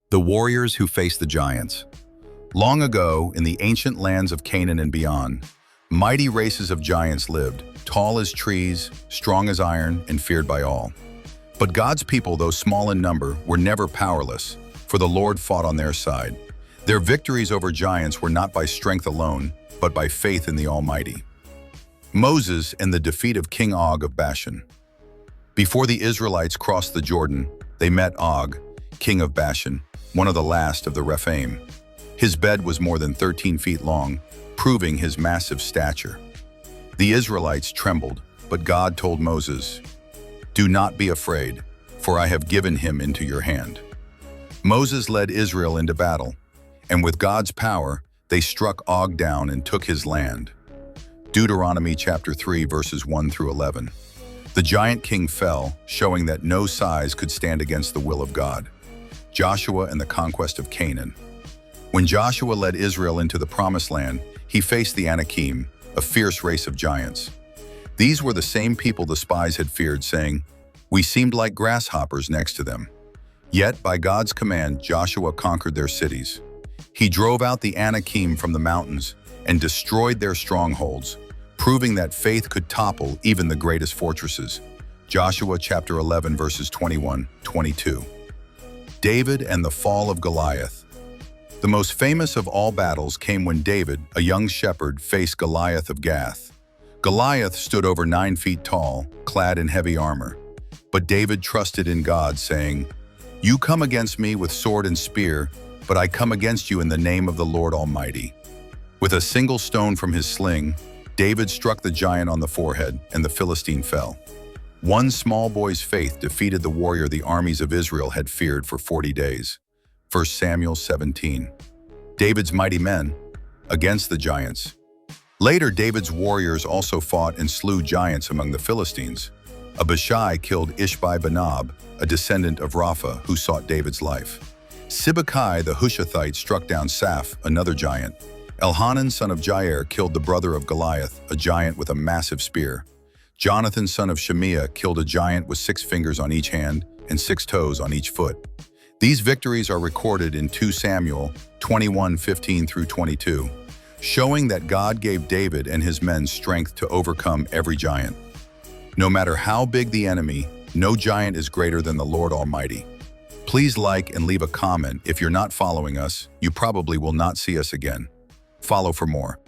The warriors who faced the giants. Long ago, in the ancient lands of Canaan and beyond, mighty races of giants lived, tall as trees, strong as iron, and feared by all. But God's people, though small in number, were never powerless, for the Lord fought on their side. Their victories over giants were not by strength alone, but by faith in the Almighty. Moses and the defeat of King Og of Bashan. Before the Israelites crossed the Jordan, they met Og, King of Bashan, one of the last of the Rephaim. His bed was more than 13 feet long, proving his massive stature. The Israelites trembled, but God told Moses, "Do not be afraid, for I have given him into your hand." Moses led Israel into battle, and with God's power, they struck Og down and took his land. Deuteronomy chapter 3, verses 1 through 11. The giant king fell, showing that no size could stand against the will of God. Joshua and the conquest of Canaan. When Joshua led Israel into the promised land, he faced the Anakim, a fierce race of giants. These were the same people the spies had feared, saying, "We seemed like grasshoppers next to them." Yet, by God's command, Joshua conquered their cities. He drove out the Anakim from the mountains and destroyed their strongholds, proving that faith could topple even the greatest fortresses. Joshua chapter 11, verses 21-22. David and the fall of Goliath. The most famous of all battles came when David, a young shepherd, faced Goliath of Gath. Goliath stood over 9 feet tall, clad in heavy armor. But David trusted in God, saying, "You come against me with sword and spear, but I come against you in the name of the Lord Almighty." With a single stone from his sling, David struck the giant on the forehead, and the Philistine fell. One small boy's faith defeated the warrior the armies of Israel had feared for 40 days. 1 Samuel 17. David's mighty men against the giants. Later, David's warriors also fought and slew giants among the Philistines. Abishai killed Ishbi-Benob, a descendant of Rapha, who sought David's life. Sibbecai the Hushathite struck down Saph, another giant. Elhanan son of Jair killed the brother of Goliath, a giant with a massive spear. Jonathan son of Shemiah killed a giant with 6 fingers on each hand and 6 toes on each foot. These victories are recorded in 2 Samuel 21:15-22, showing that God gave David and his men strength to overcome every giant. No matter how big the enemy, no giant is greater than the Lord Almighty. Please like and leave a comment. If you're not following us, you probably will not see us again. Follow for more.